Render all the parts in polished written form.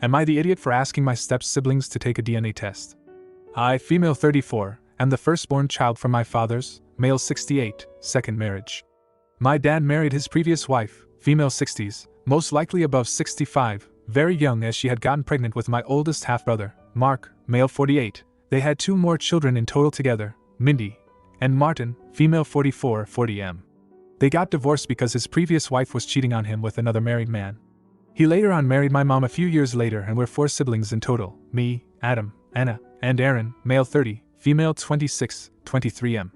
Am I the idiot for asking my step-siblings to take a DNA test? I, female 34, am the firstborn child from my father's, male 68, second marriage. My dad married his previous wife, female 60s, most likely above 65, very young as she had gotten pregnant with my oldest half-brother, Mark, male 48. They had 2 more children in total together, Mindy and Martin, female 44, 40M. They got divorced because his previous wife was cheating on him with another married man. He later on married my mom a few years later, and we're 4 siblings in total, me, Adam, Anna, and Aaron, male 30, female 26, 23M.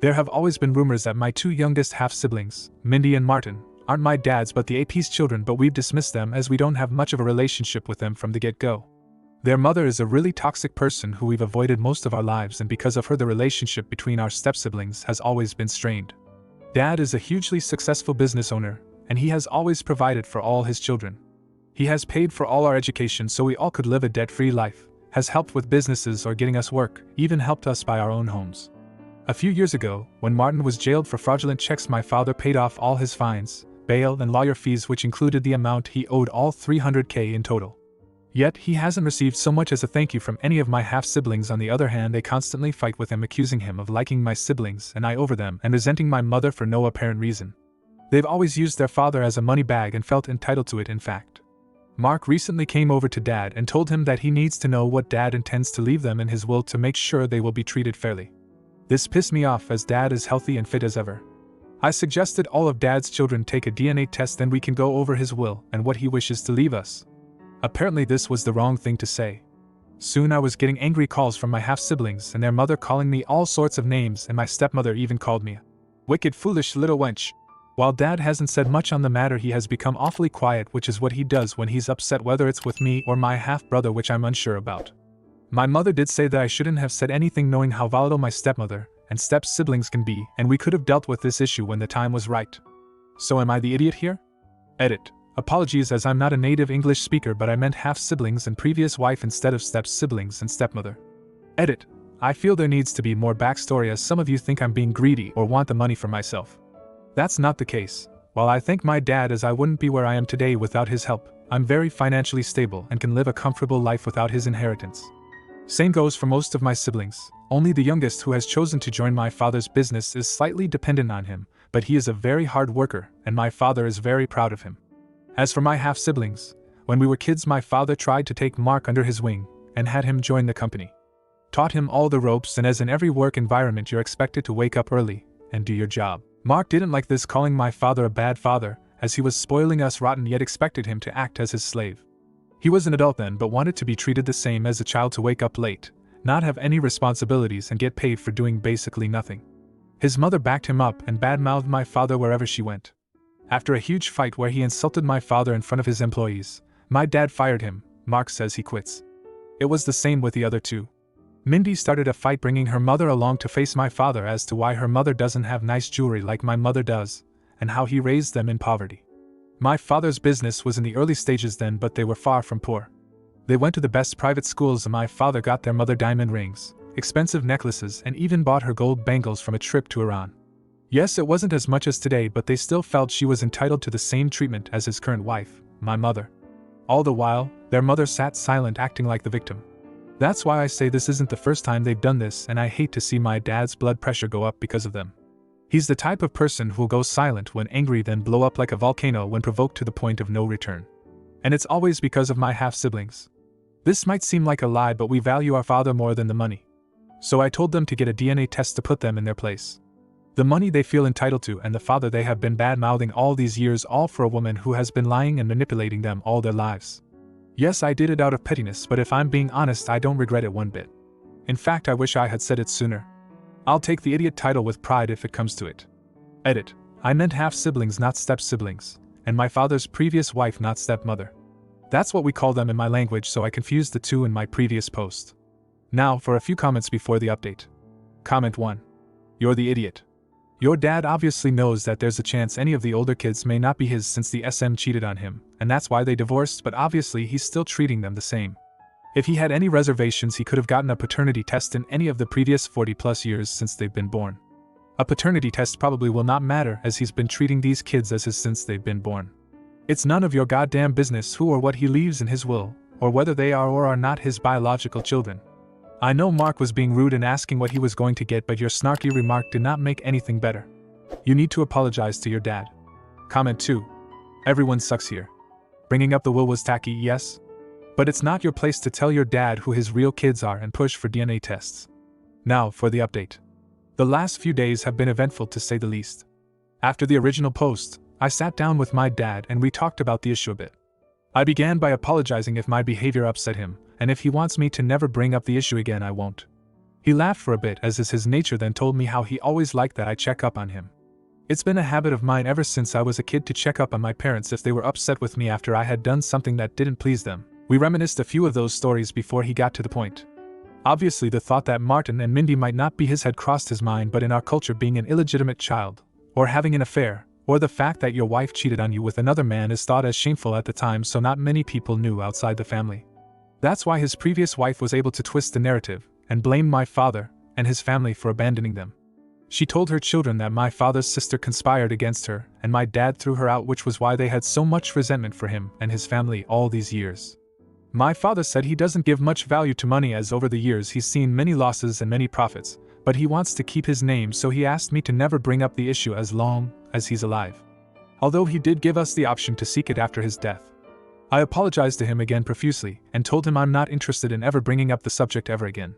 There have always been rumors that my 2 youngest half-siblings, Mindy and Martin, aren't my dad's but the AP's children, but we've dismissed them as we don't have much of a relationship with them from the get-go. Their mother is a really toxic person who we've avoided most of our lives, and because of her the relationship between our step-siblings has always been strained. Dad is a hugely successful business owner, and he has always provided for all his children. He has paid for all our education so we all could live a debt-free life, has helped with businesses or getting us work, even helped us buy our own homes. A few years ago, when Martin was jailed for fraudulent checks, my father paid off all his fines, bail and lawyer fees, which included the amount he owed, all $300,000 in total. Yet he hasn't received so much as a thank you from any of my half-siblings. On the other hand, they constantly fight with him, accusing him of liking my siblings and I over them, and resenting my mother for no apparent reason. They've always used their father as a money bag and felt entitled to it. In fact, Mark recently came over to Dad and told him that he needs to know what Dad intends to leave them in his will to make sure they will be treated fairly. This pissed me off, as Dad is healthy and fit as ever. I suggested all of Dad's children take a DNA test, then we can go over his will and what he wishes to leave us. Apparently this was the wrong thing to say. Soon I was getting angry calls from my half-siblings and their mother calling me all sorts of names, and my stepmother even called me a wicked, foolish little wench. While Dad hasn't said much on the matter, he has become awfully quiet, which is what he does when he's upset, whether it's with me or my half-brother, which I'm unsure about. My mother did say that I shouldn't have said anything, knowing how volatile my stepmother and step-siblings can be, and we could have dealt with this issue when the time was right. So am I the idiot here? Edit. Apologies, as I'm not a native English speaker, but I meant half-siblings and previous wife instead of step-siblings and stepmother. Edit. I feel there needs to be more backstory, as some of you think I'm being greedy or want the money for myself. That's not the case. While I thank my dad, as I wouldn't be where I am today without his help, I'm very financially stable and can live a comfortable life without his inheritance. Same goes for most of my siblings. Only the youngest, who has chosen to join my father's business, is slightly dependent on him, but he is a very hard worker, and my father is very proud of him. As for my half-siblings, when we were kids, my father tried to take Mark under his wing and had him join the company. Taught him all the ropes, and as in every work environment, you're expected to wake up early and do your job. Mark didn't like this, calling my father a bad father, as he was spoiling us rotten, yet expected him to act as his slave. He was an adult then, but wanted to be treated the same as a child, to wake up late, not have any responsibilities, and get paid for doing basically nothing. His mother backed him up and bad-mouthed my father wherever she went. After a huge fight where he insulted my father in front of his employees, my dad fired him. Mark says he quits. It was the same with the other 2. Mindy started a fight, bringing her mother along to face my father as to why her mother doesn't have nice jewelry like my mother does, and how he raised them in poverty. My father's business was in the early stages then, but they were far from poor. They went to the best private schools, and my father got their mother diamond rings, expensive necklaces, and even bought her gold bangles from a trip to Iran. Yes, it wasn't as much as today, but they still felt she was entitled to the same treatment as his current wife, my mother. All the while, their mother sat silent, acting like the victim. That's why I say this isn't the first time they've done this, and I hate to see my dad's blood pressure go up because of them. He's the type of person who'll go silent when angry, then blow up like a volcano when provoked to the point of no return. And it's always because of my half-siblings. This might seem like a lie, but we value our father more than the money. So I told them to get a DNA test to put them in their place. The money they feel entitled to, and the father they have been bad-mouthing all these years, all for a woman who has been lying and manipulating them all their lives. Yes, I did it out of pettiness, but if I'm being honest, I don't regret it one bit. In fact, I wish I had said it sooner. I'll take the idiot title with pride if it comes to it. Edit. I meant half-siblings, not step-siblings, and my father's previous wife, not stepmother. That's what we call them in my language, so I confused the 2 in my previous post. Now for a few comments before the update. Comment 1. You're the idiot. Your dad obviously knows that there's a chance any of the older kids may not be his, since the SM cheated on him, and that's why they divorced, but obviously he's still treating them the same. If he had any reservations, he could have gotten a paternity test in any of the previous 40+ years since they've been born. A paternity test probably will not matter, as he's been treating these kids as his since they've been born. It's none of your goddamn business who or what he leaves in his will, or whether they are or are not his biological children. I know Mark was being rude and asking what he was going to get, but your snarky remark did not make anything better. You need to apologize to your dad. Comment 2. Everyone sucks here. Bringing up the will was tacky, yes? But it's not your place to tell your dad who his real kids are and push for DNA tests. Now for the update. The last few days have been eventful to say the least. After the original post, I sat down with my dad and we talked about the issue a bit. I began by apologizing if my behavior upset him, and if he wants me to never bring up the issue again, I won't. He laughed for a bit, as is his nature, then told me how he always liked that I check up on him. It's been a habit of mine ever since I was a kid to check up on my parents if they were upset with me after I had done something that didn't please them. We reminisced a few of those stories before he got to the point. Obviously, the thought that Martin and Mindy might not be his had crossed his mind, but in our culture, being an illegitimate child, or having an affair, or the fact that your wife cheated on you with another man is thought as shameful at the time, so not many people knew outside the family. That's why his previous wife was able to twist the narrative and blame my father and his family for abandoning them. She told her children that my father's sister conspired against her and my dad threw her out, which was why they had so much resentment for him and his family all these years. My father said he doesn't give much value to money, as over the years he's seen many losses and many profits, but he wants to keep his name, so he asked me to never bring up the issue as long as he's alive. Although he did give us the option to seek it after his death. I apologized to him again profusely and told him I'm not interested in ever bringing up the subject ever again.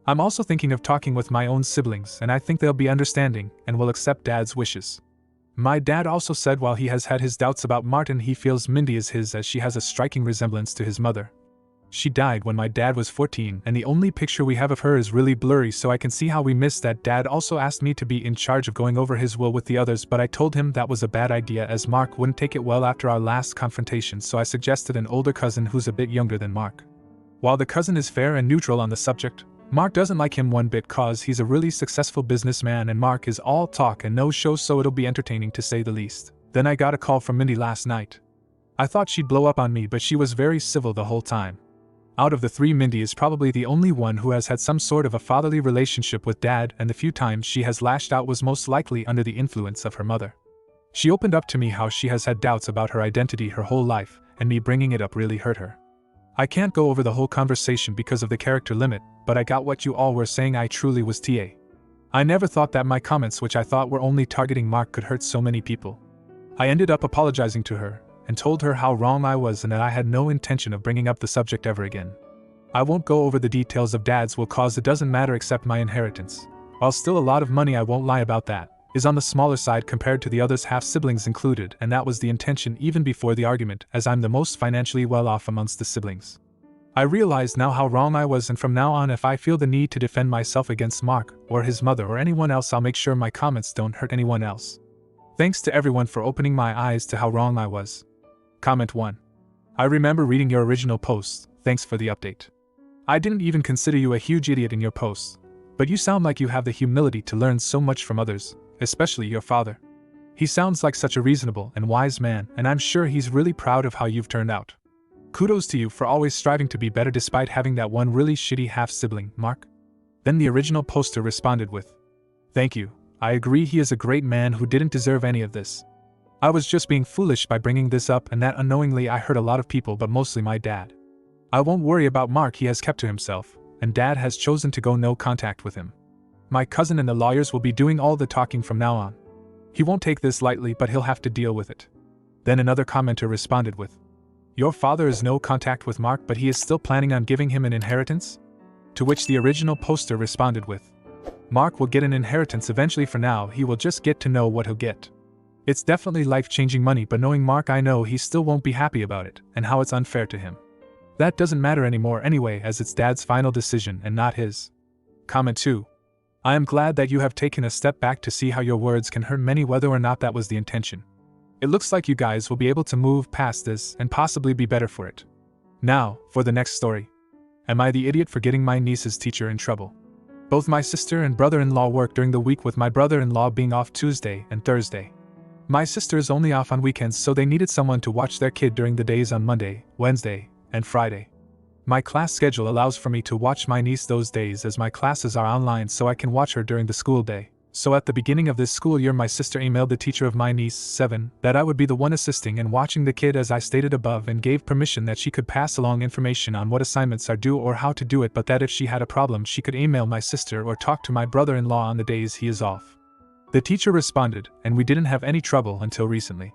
I'm also thinking of talking with my own siblings, and I think they'll be understanding and will accept Dad's wishes. My dad also said while he has had his doubts about Martin, he feels Mindy is his, as she has a striking resemblance to his mother. She died when my dad was 14, and the only picture we have of her is really blurry, so I can see how we missed that. Dad also asked me to be in charge of going over his will with the others, but I told him that was a bad idea, as Mark wouldn't take it well after our last confrontation, so I suggested an older cousin who's a bit younger than Mark. While the cousin is fair and neutral on the subject, Mark doesn't like him one bit cause he's a really successful businessman and Mark is all talk and no show, so it'll be entertaining to say the least. Then I got a call from Mindy last night. I thought she'd blow up on me, but she was very civil the whole time. Out of the three, Mindy is probably the only one who has had some sort of a fatherly relationship with Dad, and the few times she has lashed out was most likely under the influence of her mother. She opened up to me how she has had doubts about her identity her whole life, and me bringing it up really hurt her. I can't go over the whole conversation because of the character limit, but I got what you all were saying. I truly was TA. I never thought that my comments, which I thought were only targeting Mark, could hurt so many people. I ended up apologizing to her and told her how wrong I was and that I had no intention of bringing up the subject ever again. I won't go over the details of Dad's will cause it doesn't matter except my inheritance. While still a lot of money, I won't lie about that, is on the smaller side compared to the others, half-siblings included, and that was the intention even before the argument, as I'm the most financially well-off amongst the siblings. I realize now how wrong I was, and from now on if I feel the need to defend myself against Mark, or his mother, or anyone else, I'll make sure my comments don't hurt anyone else. Thanks to everyone for opening my eyes to how wrong I was. Comment 1. I remember reading your original post, thanks for the update. I didn't even consider you a huge idiot in your posts, but you sound like you have the humility to learn so much from others, especially your father. He sounds like such a reasonable and wise man, and I'm sure he's really proud of how you've turned out. Kudos to you for always striving to be better despite having that one really shitty half-sibling, Mark. Then the original poster responded with, "Thank you, I agree he is a great man who didn't deserve any of this. I was just being foolish by bringing this up, and that unknowingly I hurt a lot of people, but mostly my dad. I won't worry about Mark, he has kept to himself, and Dad has chosen to go no contact with him. My cousin and the lawyers will be doing all the talking from now on. He won't take this lightly, but he'll have to deal with it." Then another commenter responded with, "Your father is no contact with Mark, but he is still planning on giving him an inheritance?" To which the original poster responded with, "Mark will get an inheritance eventually. For now, he will just get to know what he'll get. It's definitely life-changing money, but knowing Mark, I know he still won't be happy about it, and how it's unfair to him. That doesn't matter anymore anyway, as it's Dad's final decision and not his." Comment 2. I am glad that you have taken a step back to see how your words can hurt many, whether or not that was the intention. It looks like you guys will be able to move past this and possibly be better for it. Now, for the next story. Am I the idiot for getting my niece's teacher in trouble? Both my sister and brother-in-law work during the week, with my brother-in-law being off Tuesday and Thursday. My sister is only off on weekends, so they needed someone to watch their kid during the days on Monday, Wednesday, and Friday. My class schedule allows for me to watch my niece those days, as my classes are online, so I can watch her during the school day. So at the beginning of this school year, my sister emailed the teacher of my niece, 7, that I would be the one assisting and watching the kid as I stated above, and gave permission that she could pass along information on what assignments are due or how to do it, but that if she had a problem she could email my sister or talk to my brother-in-law on the days he is off. The teacher responded, and we didn't have any trouble until recently.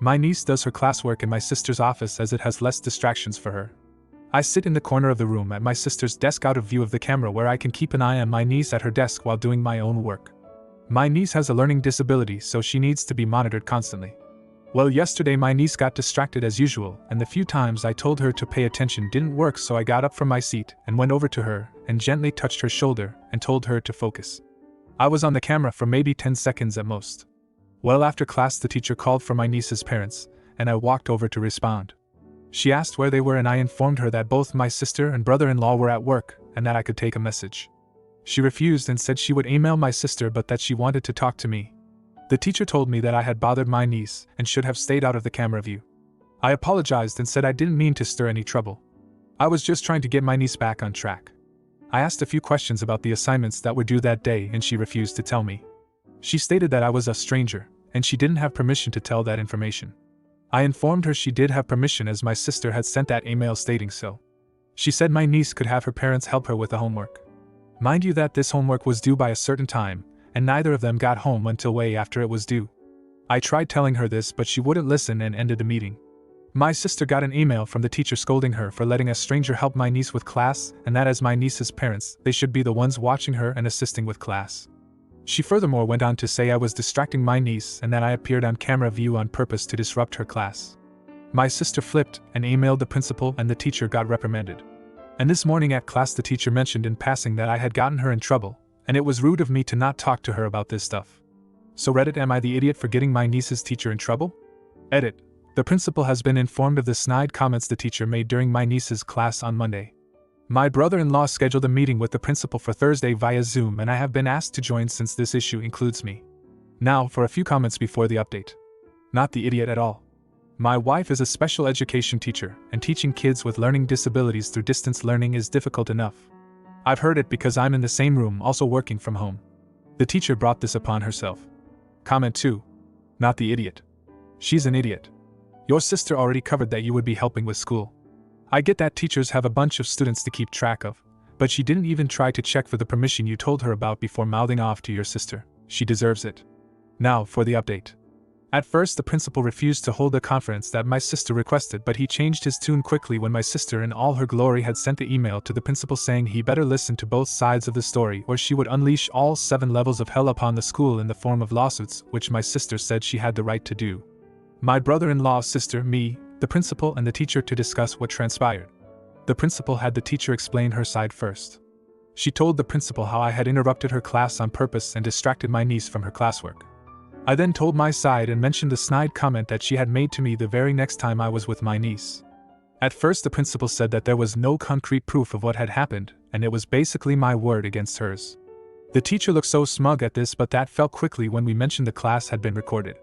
My niece does her classwork in my sister's office as it has less distractions for her. I sit in the corner of the room at my sister's desk out of view of the camera, where I can keep an eye on my niece at her desk while doing my own work. My niece has a learning disability, so she needs to be monitored constantly. Well, yesterday my niece got distracted as usual, and the few times I told her to pay attention didn't work, so I got up from my seat and went over to her and gently touched her shoulder and told her to focus. I was on the camera for maybe 10 seconds at most. Well, after class the teacher called for my niece's parents, and I walked over to respond. She asked where they were, and I informed her that both my sister and brother-in-law were at work and that I could take a message. She refused and said she would email my sister, but that she wanted to talk to me. The teacher told me that I had bothered my niece and should have stayed out of the camera view. I apologized and said I didn't mean to stir any trouble. I was just trying to get my niece back on track. I asked a few questions about the assignments that were due that day, and she refused to tell me. She stated that I was a stranger, and she didn't have permission to tell that information. I informed her she did have permission, as my sister had sent that email stating so. She said my niece could have her parents help her with the homework. Mind you that this homework was due by a certain time, and neither of them got home until way after it was due. I tried telling her this, but she wouldn't listen and ended the meeting. My sister got an email from the teacher scolding her for letting a stranger help my niece with class, and that as my niece's parents, they should be the ones watching her and assisting with class. She furthermore went on to say I was distracting my niece and that I appeared on camera view on purpose to disrupt her class. My sister flipped and emailed the principal, and the teacher got reprimanded. And this morning at class the teacher mentioned in passing that I had gotten her in trouble, and it was rude of me to not talk to her about this stuff. So Reddit, am I the idiot for getting my niece's teacher in trouble? Edit. The principal has been informed of the snide comments the teacher made during my niece's class on Monday. My brother-in-law scheduled a meeting with the principal for Thursday via Zoom, and I have been asked to join since this issue includes me. Now for a few comments before the update. Not the idiot at all. My wife is a special education teacher, and teaching kids with learning disabilities through distance learning is difficult enough. I've heard it because I'm in the same room also working from home. The teacher brought this upon herself. Comment 2. Not the idiot. She's an idiot. Your sister already covered that you would be helping with school. I get that teachers have a bunch of students to keep track of, but she didn't even try to check for the permission you told her about before mouthing off to your sister. She deserves it. Now for the update. At first the principal refused to hold the conference that my sister requested, but he changed his tune quickly when my sister in all her glory had sent the email to the principal saying he better listen to both sides of the story or she would unleash all 7 levels of hell upon the school in the form of lawsuits, which my sister said she had the right to do. My brother-in-law, sister, me, the principal and the teacher to discuss what transpired. The principal had the teacher explain her side first. She told the principal how I had interrupted her class on purpose and distracted my niece from her classwork. I then told my side and mentioned the snide comment that she had made to me the very next time I was with my niece. At first the principal said that there was no concrete proof of what had happened, and it was basically my word against hers. The teacher looked so smug at this, but that fell quickly when we mentioned the class had been recorded.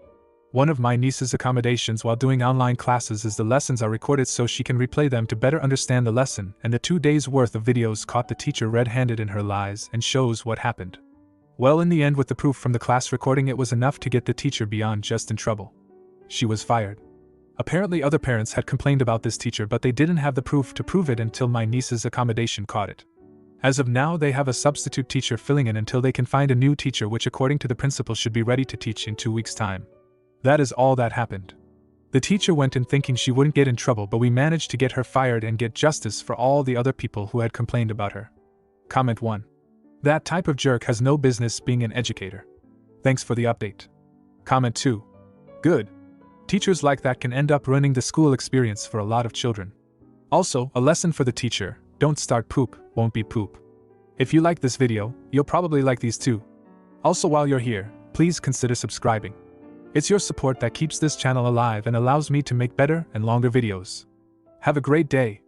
One of my niece's accommodations while doing online classes is the lessons are recorded so she can replay them to better understand the lesson, and the 2 days worth of videos caught the teacher red-handed in her lies and shows what happened. Well, in the end, with the proof from the class recording, it was enough to get the teacher beyond just in trouble. She was fired. Apparently other parents had complained about this teacher, but they didn't have the proof to prove it until my niece's accommodation caught it. As of now, they have a substitute teacher filling in until they can find a new teacher, which according to the principal should be ready to teach in 2 weeks' time. That is all that happened. The teacher went in thinking she wouldn't get in trouble, but we managed to get her fired and get justice for all the other people who had complained about her. Comment 1. That type of jerk has no business being an educator. Thanks for the update. Comment 2. Good. Teachers like that can end up ruining the school experience for a lot of children. Also, a lesson for the teacher: don't start poop, won't be poop. If you like this video, you'll probably like these too. Also, while you're here, please consider subscribing. It's your support that keeps this channel alive and allows me to make better and longer videos. Have a great day.